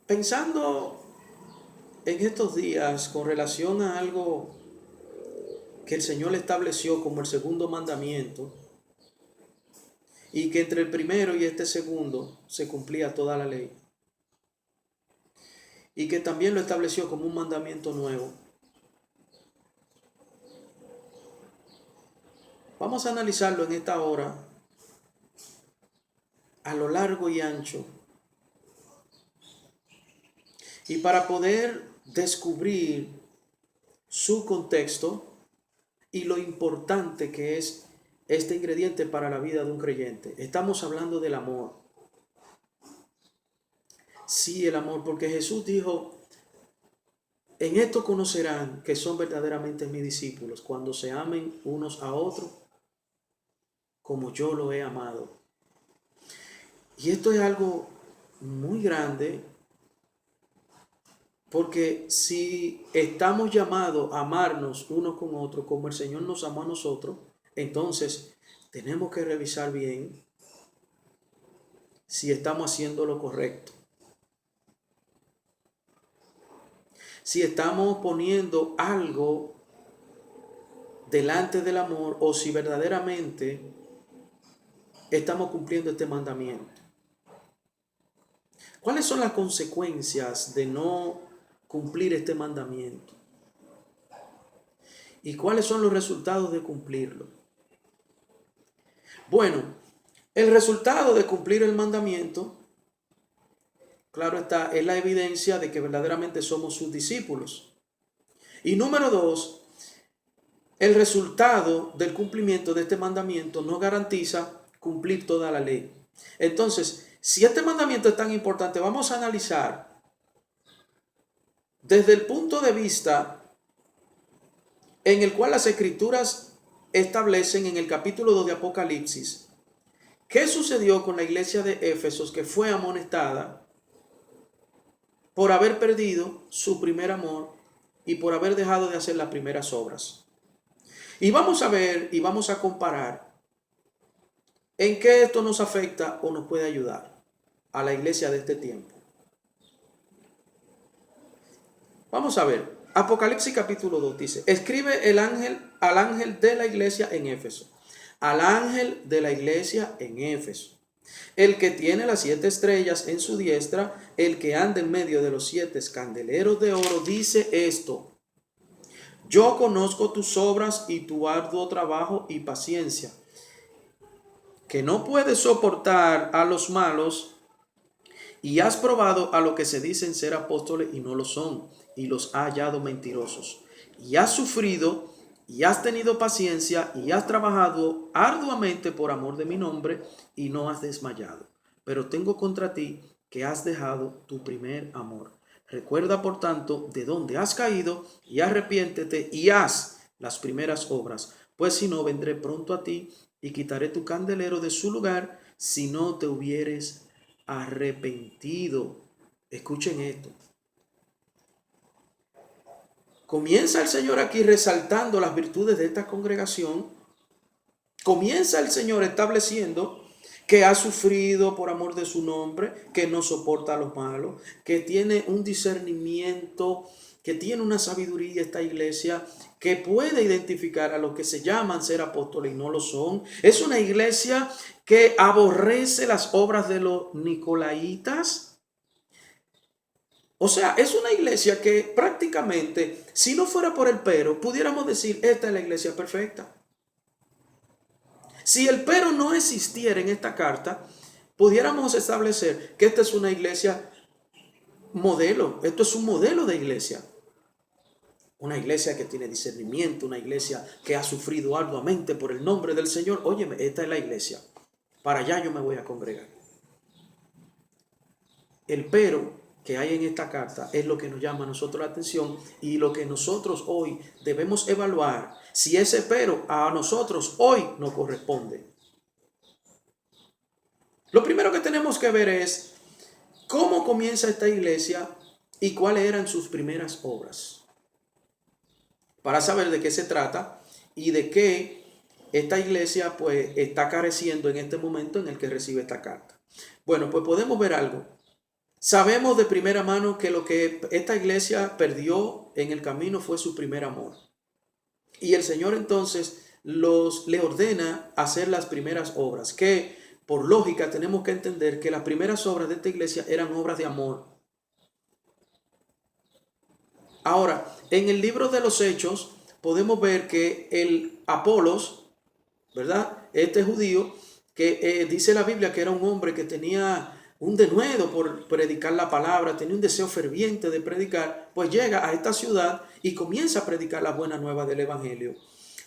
Pensando en estos días con relación a algo que el Señor estableció como el segundo mandamiento y que entre el primero y este segundo se cumplía toda la ley y que también lo estableció como un mandamiento nuevo. Vamos a analizarlo en esta hora a lo largo y ancho y para poder descubrir su contexto y lo importante que es este ingrediente para la vida de un creyente. Estamos hablando del amor. Sí, el amor, porque Jesús dijo, en esto conocerán que son verdaderamente mis discípulos, cuando se amen unos a otros como yo lo he amado. Y esto es algo muy grande, porque si estamos llamados a amarnos unos con otros como el Señor nos amó a nosotros, entonces tenemos que revisar bien si estamos haciendo lo correcto. Si estamos poniendo algo delante del amor o si verdaderamente estamos cumpliendo este mandamiento. ¿Cuáles son las consecuencias de no cumplir este mandamiento? ¿Y cuáles son los resultados de cumplirlo? Bueno, el resultado de cumplir el mandamiento, claro está, es la evidencia de que verdaderamente somos sus discípulos. Y número dos, el resultado del cumplimiento de este mandamiento no garantiza cumplir toda la ley. Entonces, si este mandamiento es tan importante, vamos a analizar desde el punto de vista en el cual las escrituras establecen en el capítulo 2 de Apocalipsis qué sucedió con la iglesia de Éfeso, que fue amonestada por haber perdido su primer amor y por haber dejado de hacer las primeras obras. Y vamos a ver y vamos a comparar en qué esto nos afecta o nos puede ayudar a la iglesia de este tiempo. Vamos a ver, Apocalipsis capítulo 2 dice, escribe el ángel al ángel de la iglesia en Éfeso, al ángel de la iglesia en Éfeso, el que tiene las 7 estrellas en su diestra, el que anda en medio de los 7 candeleros de oro, dice esto: yo conozco tus obras y tu arduo trabajo y paciencia, que no puedes soportar a los malos, y has probado a los que se dicen ser apóstoles y no lo son, y los has hallado mentirosos. Y has sufrido, y has tenido paciencia, y has trabajado arduamente por amor de mi nombre, y no has desmayado. Pero tengo contra ti que has dejado tu primer amor. Recuerda, por tanto, de dónde has caído, y arrepiéntete, y haz las primeras obras. Pues si no, vendré pronto a ti, y quitaré tu candelero de su lugar, si no te hubieres arrepentido. Escuchen esto. Comienza el Señor aquí resaltando las virtudes de esta congregación. Comienza el Señor estableciendo que ha sufrido por amor de su nombre, que no soporta a los malos, que tiene un discernimiento, que tiene una sabiduría esta iglesia, que puede identificar a los que se llaman ser apóstoles y no lo son. Es una iglesia que aborrece las obras de los nicolaitas. O sea, es una iglesia que prácticamente, si no fuera por el pero, pudiéramos decir, esta es la iglesia perfecta. Si el pero no existiera en esta carta, pudiéramos establecer que esta es una iglesia modelo. Esto es un modelo de iglesia. Una iglesia que tiene discernimiento, una iglesia que ha sufrido arduamente por el nombre del Señor. Óyeme, esta es la iglesia. Para allá yo me voy a congregar. El pero que hay en esta carta es lo que nos llama a nosotros la atención y lo que nosotros hoy debemos evaluar si ese pero a nosotros hoy nos corresponde. Lo primero que tenemos que ver es cómo comienza esta iglesia y cuáles eran sus primeras obras, para saber de qué se trata y de qué esta iglesia pues está careciendo en este momento en el que recibe esta carta. Bueno, pues podemos ver algo. Sabemos de primera mano que lo que esta iglesia perdió en el camino fue su primer amor. Y el Señor entonces le ordena hacer las primeras obras, que por lógica tenemos que entender que las primeras obras de esta iglesia eran obras de amor. Ahora, en el libro de los Hechos podemos ver que el Apolos, ¿verdad? Este judío, que dice la Biblia que era un hombre que tenía un denuedo por predicar la palabra, tenía un deseo ferviente de predicar, pues llega a esta ciudad y comienza a predicar la buena nueva del Evangelio.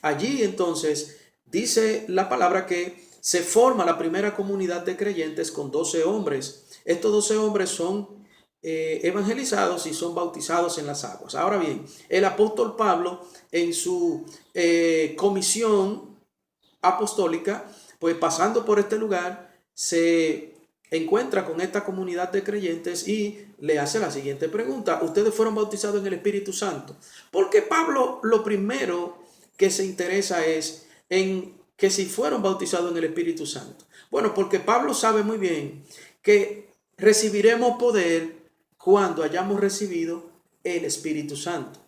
Allí entonces dice la palabra que se forma la primera comunidad de creyentes con 12 hombres. Estos 12 hombres son evangelizados y son bautizados en las aguas. Ahora bien, el apóstol Pablo en su comisión apostólica, pues pasando por este lugar, se encuentra con esta comunidad de creyentes y le hace la siguiente pregunta: ¿ustedes fueron bautizados en el Espíritu Santo? Porque Pablo lo primero que se interesa es en que si fueron bautizados en el Espíritu Santo. Bueno, porque Pablo sabe muy bien que recibiremos poder cuando hayamos recibido el Espíritu Santo.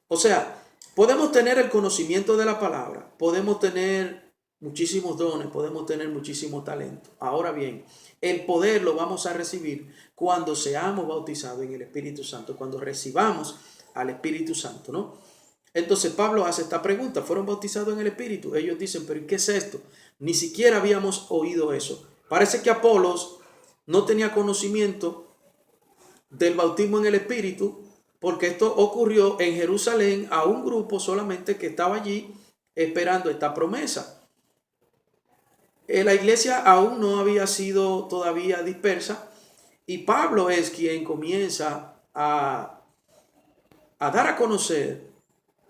O sea, podemos tener el conocimiento de la palabra, podemos tener muchísimos dones, podemos tener muchísimo talento. Ahora bien, el poder lo vamos a recibir cuando seamos bautizados en el Espíritu Santo, cuando recibamos al Espíritu Santo, ¿no? Entonces Pablo hace esta pregunta: ¿fueron bautizados en el Espíritu? Ellos dicen: ¿pero qué es esto? Ni siquiera habíamos oído eso. Parece que Apolos no tenía conocimiento del bautismo en el Espíritu, porque esto ocurrió en Jerusalén a un grupo solamente que estaba allí esperando esta promesa. La iglesia aún no había sido todavía dispersa y Pablo es quien comienza a dar a conocer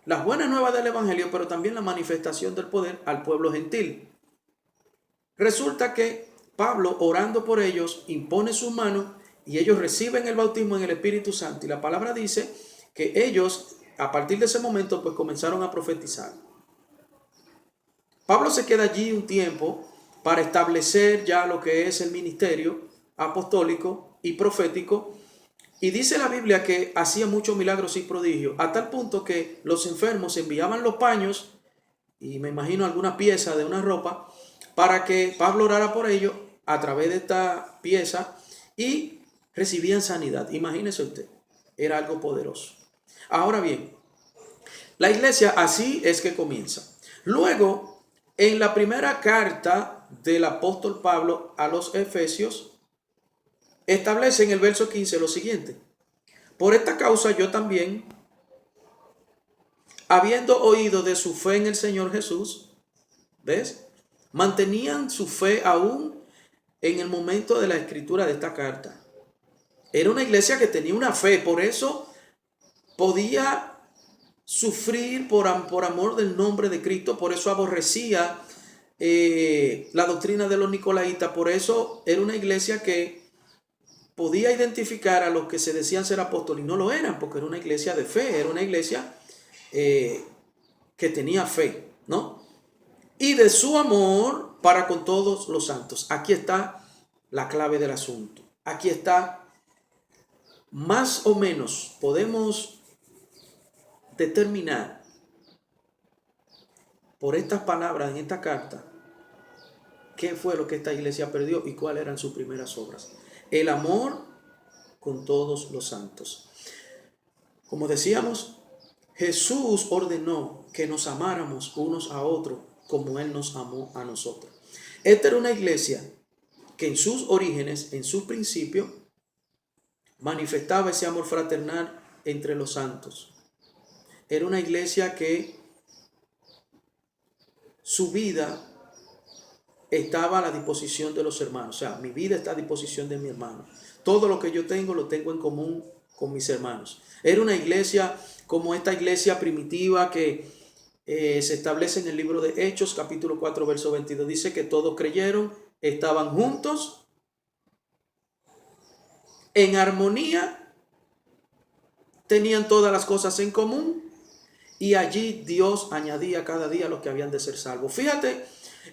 las buenas nuevas del Evangelio, pero también la manifestación del poder al pueblo gentil. Resulta que Pablo, orando por ellos, impone sus manos y ellos reciben el bautismo en el Espíritu Santo. Y la palabra dice que ellos, a partir de ese momento, pues comenzaron a profetizar. Pablo se queda allí un tiempo para establecer ya lo que es el ministerio apostólico y profético. Y dice la Biblia que hacía muchos milagros y prodigios, a tal punto que los enfermos enviaban los paños, y me imagino alguna pieza de una ropa, para que Pablo orara por ellos a través de esta pieza y recibían sanidad. Imagínese usted, era algo poderoso. Ahora bien, la iglesia así es que comienza. Luego, en la primera carta del apóstol Pablo a los Efesios, establece en el verso 15 lo siguiente: por esta causa yo también, habiendo oído de su fe en el Señor Jesús, ¿ves? Mantenían su fe aún en el momento de la escritura de esta carta. Era una iglesia que tenía una fe, por eso podía sufrir por amor del nombre de Cristo, por eso aborrecía la doctrina de los nicolaitas, por eso era una iglesia que podía identificar a los que se decían ser apóstoles y no lo eran, porque era una iglesia de fe, era una iglesia que tenía fe, ¿no? Y de su amor para con todos los santos. Aquí está la clave del asunto. Aquí está, más o menos, podemos determinar por estas palabras en esta carta qué fue lo que esta iglesia perdió y cuáles eran sus primeras obras. El amor con todos los santos. Como decíamos, Jesús ordenó que nos amáramos unos a otros como Él nos amó a nosotros. Esta era una iglesia que en sus orígenes, en sus principios, manifestaba ese amor fraternal entre los santos. Era una iglesia que su vida estaba a la disposición de los hermanos. O sea, mi vida está a disposición de mi hermano. Todo lo que yo tengo lo tengo en común con mis hermanos. Era una iglesia como esta iglesia primitiva que se establece en el libro de Hechos, capítulo 4, verso 22. Dice que todos creyeron, estaban juntos, en armonía, tenían todas las cosas en común y allí Dios añadía cada día a los que habían de ser salvos. Fíjate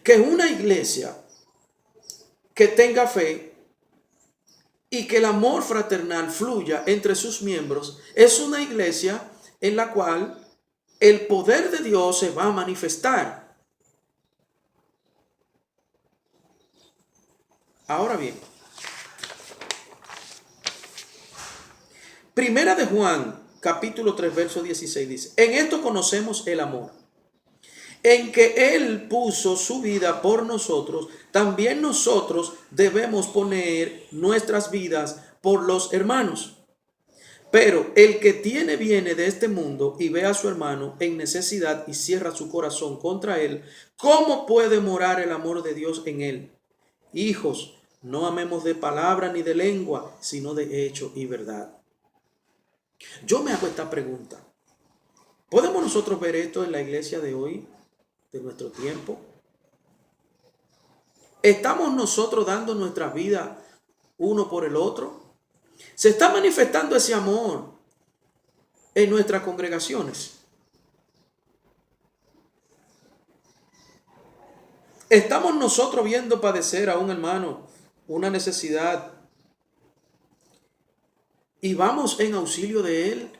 que una iglesia que tenga fe y que el amor fraternal fluya entre sus miembros, es una iglesia en la cual el poder de Dios se va a manifestar. Ahora bien, Primera de Juan, capítulo 3, verso 16 dice, en esto conocemos el amor, en que Él puso su vida por nosotros, también nosotros debemos poner nuestras vidas por los hermanos. Pero el que viene de este mundo y ve a su hermano en necesidad y cierra su corazón contra él, ¿cómo puede morar el amor de Dios en él? Hijos, no amemos de palabra ni de lengua, sino de hecho y verdad. Yo me hago esta pregunta. ¿Podemos nosotros ver esto en la iglesia de hoy, de nuestro tiempo? ¿Estamos nosotros dando nuestra vida uno por el otro? ¿Se está manifestando ese amor en nuestras congregaciones? ¿Estamos nosotros viendo padecer a un hermano una necesidad y vamos en auxilio de él?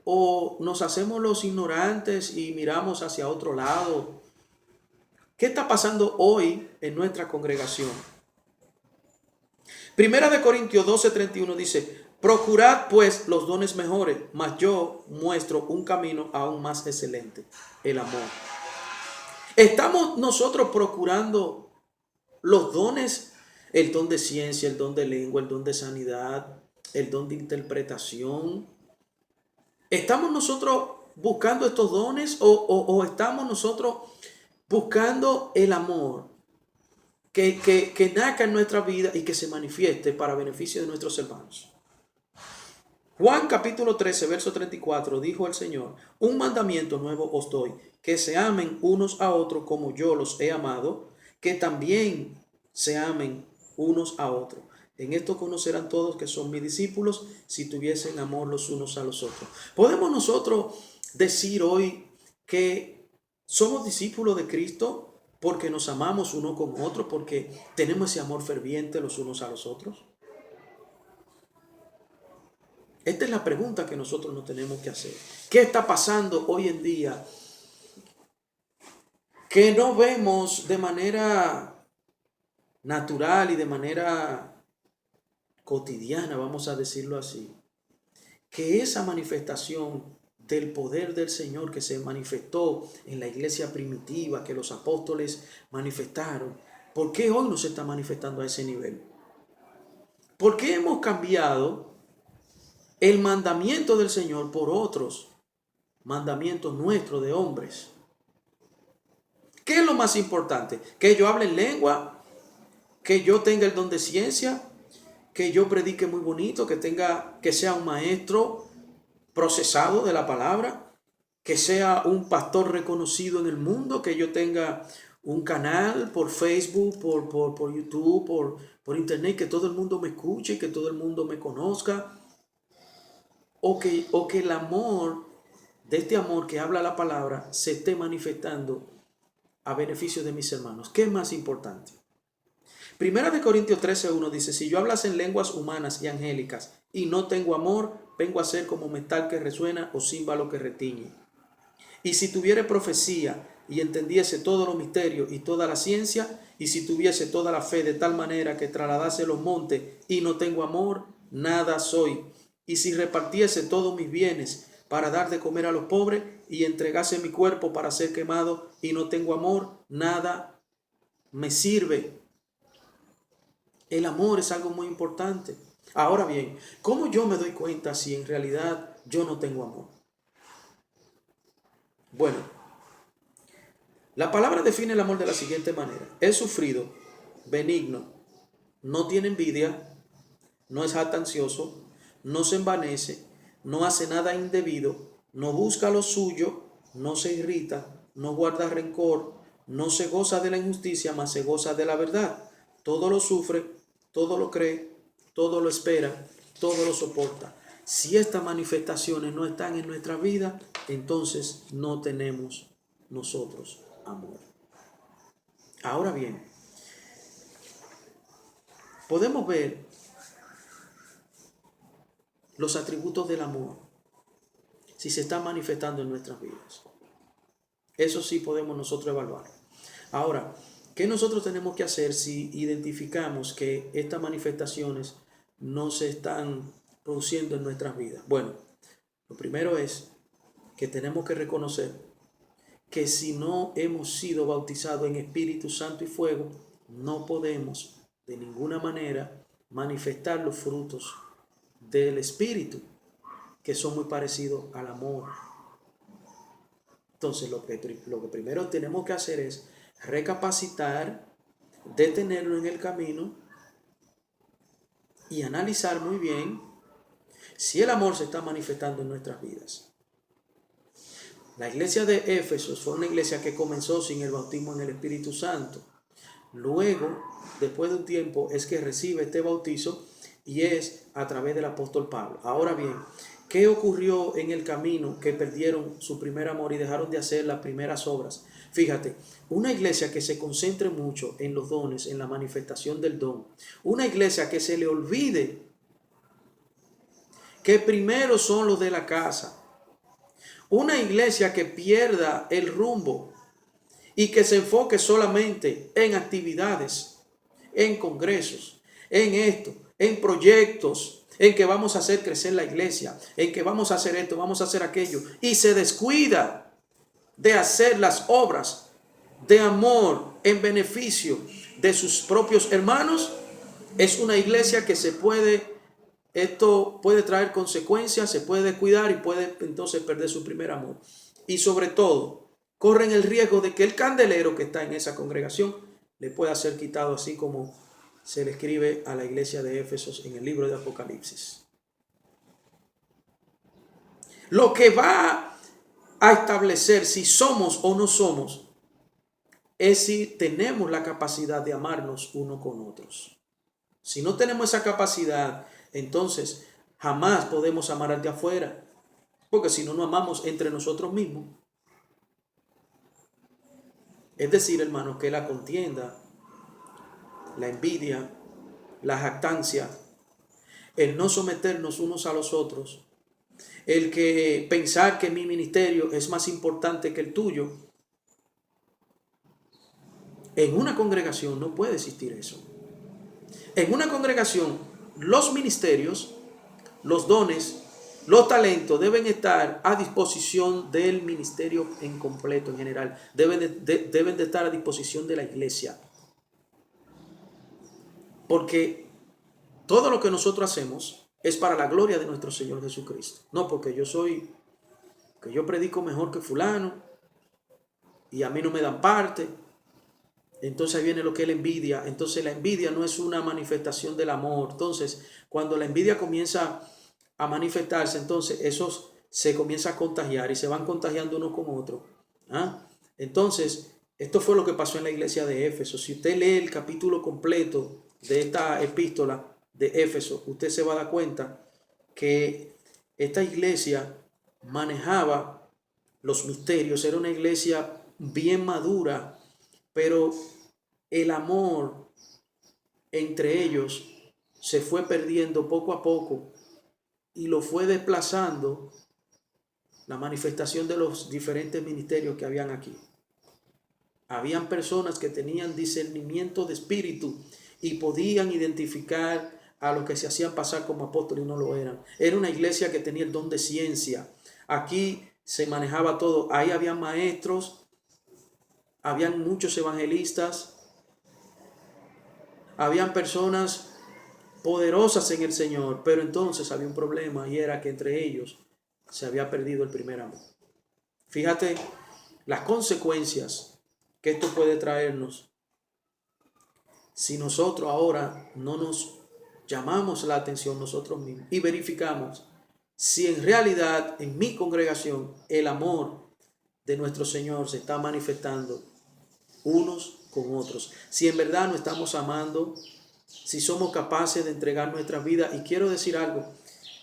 ¿O nos hacemos los ignorantes y miramos hacia otro lado? ¿Qué está pasando hoy en nuestra congregación? Primera de Corintios 12:31 dice, procurad pues los dones mejores, mas yo muestro un camino aún más excelente, el amor. ¿Estamos nosotros procurando los dones? El don de ciencia, el don de lengua, el don de sanidad, el don de interpretación. ¿Estamos nosotros buscando estos dones o estamos nosotros buscando el amor que nazca en nuestra vida y que se manifieste para beneficio de nuestros hermanos? Juan capítulo 13, verso 34, dijo el Señor, un mandamiento nuevo os doy, que se amen unos a otros como yo los he amado, que también se amen unos a otros. En esto conocerán todos que son mis discípulos, si tuviesen amor los unos a los otros. ¿Podemos nosotros decir hoy que somos discípulos de Cristo porque nos amamos uno con otro, porque tenemos ese amor ferviente los unos a los otros? Esta es la pregunta que nosotros nos tenemos que hacer. ¿Qué está pasando hoy en día que no vemos de manera natural y de manera cotidiana, vamos a decirlo así? Que esa manifestación del poder del Señor que se manifestó en la iglesia primitiva, que los apóstoles manifestaron, ¿por qué hoy no se está manifestando a ese nivel? ¿Por qué hemos cambiado el mandamiento del Señor por otros mandamientos nuestros de hombres? ¿Qué es lo más importante? ¿Que yo hable en lengua? ¿Que yo tenga el don de ciencia? ¿Que yo predique muy bonito? ¿Que sea un maestro procesado de la palabra? ¿Que sea un pastor reconocido en el mundo? ¿Que yo tenga un canal por Facebook, por YouTube, por internet, que todo el mundo me escuche, que todo el mundo me conozca? O que el amor, de este amor que habla la palabra, se esté manifestando a beneficio de mis hermanos. ¿Qué es más importante? Primera de Corintios 13:1 dice, si yo hablase en lenguas humanas y angélicas y no tengo amor, vengo a ser como metal que resuena o címbalo que retiñe. Y si tuviere profecía y entendiese todos los misterios y toda la ciencia, y si tuviese toda la fe de tal manera que trasladase los montes y no tengo amor, nada soy. Y si repartiese todos mis bienes para dar de comer a los pobres y entregase mi cuerpo para ser quemado y no tengo amor, nada me sirve. El amor es algo muy importante. Ahora bien, ¿cómo yo me doy cuenta si en realidad yo no tengo amor? Bueno, la palabra define el amor de la siguiente manera. Es sufrido, benigno, no tiene envidia, no es jactancioso, no se envanece, no hace nada indebido, no busca lo suyo, no se irrita, no guarda rencor, no se goza de la injusticia, mas se goza de la verdad. Todo lo sufre, todo lo cree, todo lo espera, todo lo soporta. Si estas manifestaciones no están en nuestra vida, entonces no tenemos nosotros amor. Ahora bien, podemos ver los atributos del amor, si se están manifestando en nuestras vidas. Eso sí podemos nosotros evaluar. Ahora, ¿qué nosotros tenemos que hacer si identificamos que estas manifestaciones no se están produciendo en nuestras vidas? Bueno, lo primero es que tenemos que reconocer que si no hemos sido bautizados en Espíritu Santo y fuego, no podemos de ninguna manera manifestar los frutos del Espíritu, que son muy parecidos al amor. Entonces, lo que primero tenemos que hacer es recapacitar, detenerlo en el camino y analizar muy bien si el amor se está manifestando en nuestras vidas. La iglesia de Éfeso fue una iglesia que comenzó sin el bautismo en el Espíritu Santo. Luego, después de un tiempo, es que recibe este bautizo y es a través del apóstol Pablo. Ahora bien, ¿qué ocurrió en el camino que perdieron su primer amor y dejaron de hacer las primeras obras? Fíjate, una iglesia que se concentre mucho en los dones, en la manifestación del don. Una iglesia que se le olvide que primero son los de la casa. Una iglesia que pierda el rumbo y que se enfoque solamente en actividades, en congresos, en esto, en proyectos, en que vamos a hacer crecer la iglesia, en que vamos a hacer esto, vamos a hacer aquello, y se descuida de hacer las obras de amor en beneficio de sus propios hermanos, es una iglesia que esto puede traer consecuencias, se puede descuidar y puede entonces perder su primer amor. Y sobre todo, corren el riesgo de que el candelero que está en esa congregación le pueda ser quitado, así como se le escribe a la iglesia de Éfeso en el libro de Apocalipsis. Lo que va a establecer si somos o no somos es si tenemos la capacidad de amarnos uno con otros. Si no tenemos esa capacidad, entonces jamás podemos amar al de afuera, porque si no nos amamos entre nosotros mismos. Es decir, hermanos, que la contienda, la envidia, la jactancia, el no someternos unos a los otros, el que pensar que mi ministerio es más importante que el tuyo, en una congregación no puede existir eso. En una congregación, los ministerios, los dones, los talentos deben estar a disposición del ministerio en completo, en general. Deben de estar a disposición de la iglesia. Porque todo lo que nosotros hacemos es para la gloria de nuestro Señor Jesucristo. No porque yo predico mejor que fulano y a mí no me dan parte. Entonces viene lo que es la envidia. Entonces la envidia no es una manifestación del amor. Entonces cuando la envidia comienza a manifestarse, entonces esos se comienza a contagiar y se van contagiando uno con otro. Entonces esto fue lo que pasó en la iglesia de Éfeso. Si usted lee el capítulo completo de esta epístola de Éfeso, usted se va a dar cuenta que esta iglesia manejaba los misterios. Era una iglesia bien madura, pero el amor entre ellos se fue perdiendo poco a poco y lo fue desplazando la manifestación de los diferentes ministerios que habían aquí. Habían personas que tenían discernimiento de espíritu y podían identificar a los que se hacían pasar como apóstoles y no lo eran. Era una iglesia que tenía el don de ciencia. Aquí se manejaba todo. Ahí habían maestros, habían muchos evangelistas, habían personas poderosas en el Señor, pero entonces había un problema y era que entre ellos se había perdido el primer amor. Fíjate las consecuencias que esto puede traernos si nosotros ahora no nos llamamos la atención nosotros mismos y verificamos si en realidad en mi congregación el amor de nuestro Señor se está manifestando unos con otros. Si en verdad nos estamos amando, si somos capaces de entregar nuestras vidas. Y quiero decir algo,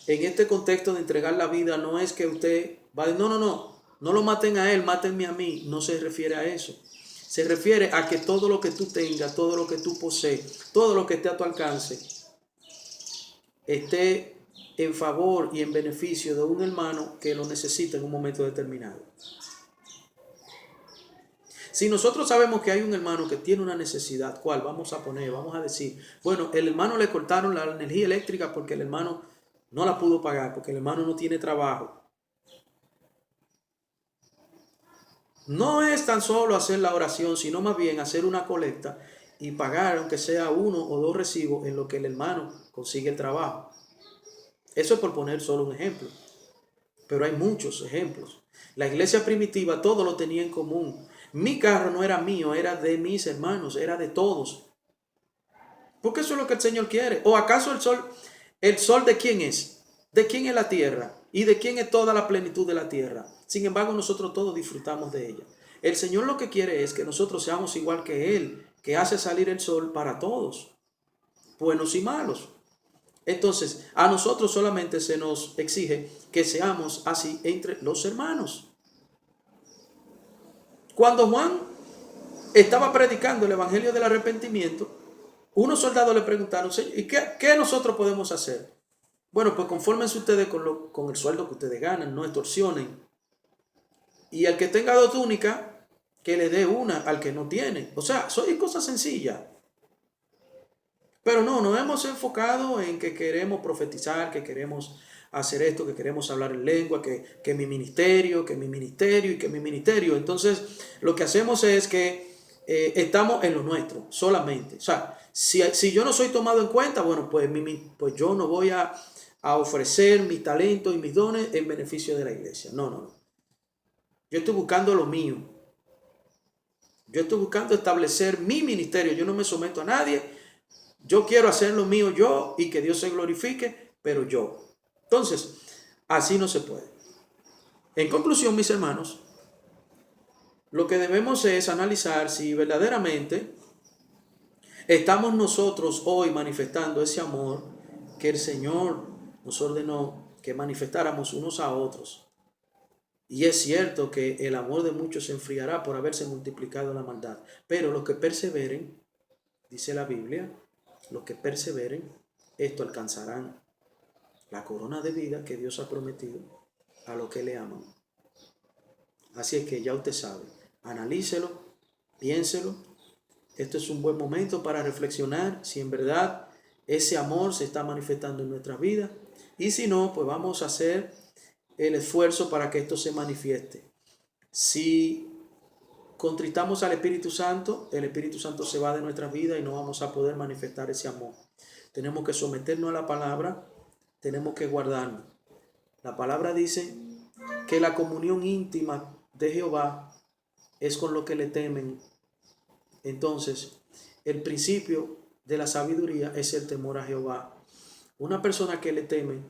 en este contexto de entregar la vida no es que usted va a decir, no lo maten a él, mátenme a mí. No se refiere a eso. Se refiere a que todo lo que tú tengas, todo lo que tú posees, todo lo que esté a tu alcance, esté en favor y en beneficio de un hermano que lo necesita en un momento determinado. Si nosotros sabemos que hay un hermano que tiene una necesidad, ¿cuál? Vamos a decir, bueno, el hermano le cortaron la energía eléctrica porque el hermano no la pudo pagar, porque el hermano no tiene trabajo. No es tan solo hacer la oración, sino más bien hacer una colecta y pagar, aunque sea 1 o 2 recibos, en lo que el hermano consigue el trabajo. Eso es por poner solo un ejemplo. Pero hay muchos ejemplos. La iglesia primitiva todo lo tenía en común. Mi carro no era mío, era de mis hermanos, era de todos. Porque eso es lo que el Señor quiere. ¿O acaso el sol de quién es? ¿De quién es la tierra? ¿Y de quién es toda la plenitud de la tierra? Sin embargo, nosotros todos disfrutamos de ella. El Señor lo que quiere es que nosotros seamos igual que Él, que hace salir el sol para todos, buenos y malos. Entonces, a nosotros solamente se nos exige que seamos así entre los hermanos. Cuando Juan estaba predicando el evangelio del arrepentimiento, unos soldados le preguntaron, Señor, ¿y qué nosotros podemos hacer? Bueno, pues confórmense ustedes con el sueldo que ustedes ganan, no extorsionen. Y al que tenga 2 túnicas, que le dé una al que no tiene. O sea, son cosas sencillas. Pero no, nos hemos enfocado en que queremos profetizar, que queremos hacer esto, que queremos hablar en lengua, que mi ministerio, que mi ministerio y que mi ministerio. Entonces, lo que hacemos es que estamos en lo nuestro solamente. O sea, si yo no soy tomado en cuenta, bueno, pues yo no voy a ofrecer mi talento y mis dones en beneficio de la iglesia. No. Yo estoy buscando lo mío. Yo estoy buscando establecer mi ministerio. Yo no me someto a nadie. Yo quiero hacer lo mío yo y que Dios se glorifique, pero yo. Entonces, así no se puede. En conclusión, mis hermanos, lo que debemos es analizar si verdaderamente estamos nosotros hoy manifestando ese amor que el Señor nos ordenó que manifestáramos unos a otros. Y es cierto que el amor de muchos se enfriará por haberse multiplicado la maldad. Pero los que perseveren, dice la Biblia, los que perseveren, esto alcanzarán la corona de vida que Dios ha prometido a los que le aman. Así es que ya usted sabe, analícelo, piénselo. Esto es un buen momento para reflexionar si en verdad ese amor se está manifestando en nuestra vida. Y si no, pues vamos a hacer el esfuerzo para que esto se manifieste. Si contristamos al Espíritu Santo, el Espíritu Santo se va de nuestra vida y no vamos a poder manifestar ese amor. Tenemos que someternos a la palabra, tenemos que guardarnos. La palabra dice que la comunión íntima de Jehová es con lo que le temen. Entonces, el principio de la sabiduría es el temor a Jehová. Una persona que le teme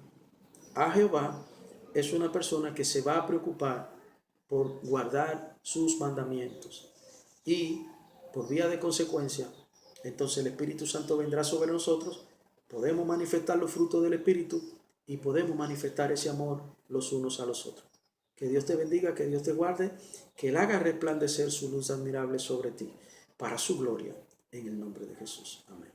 a Jehová es una persona que se va a preocupar por guardar sus mandamientos. Y por vía de consecuencia, entonces el Espíritu Santo vendrá sobre nosotros, podemos manifestar los frutos del Espíritu y podemos manifestar ese amor los unos a los otros. Que Dios te bendiga, que Dios te guarde, que Él haga resplandecer su luz admirable sobre ti, para su gloria, en el nombre de Jesús. Amén.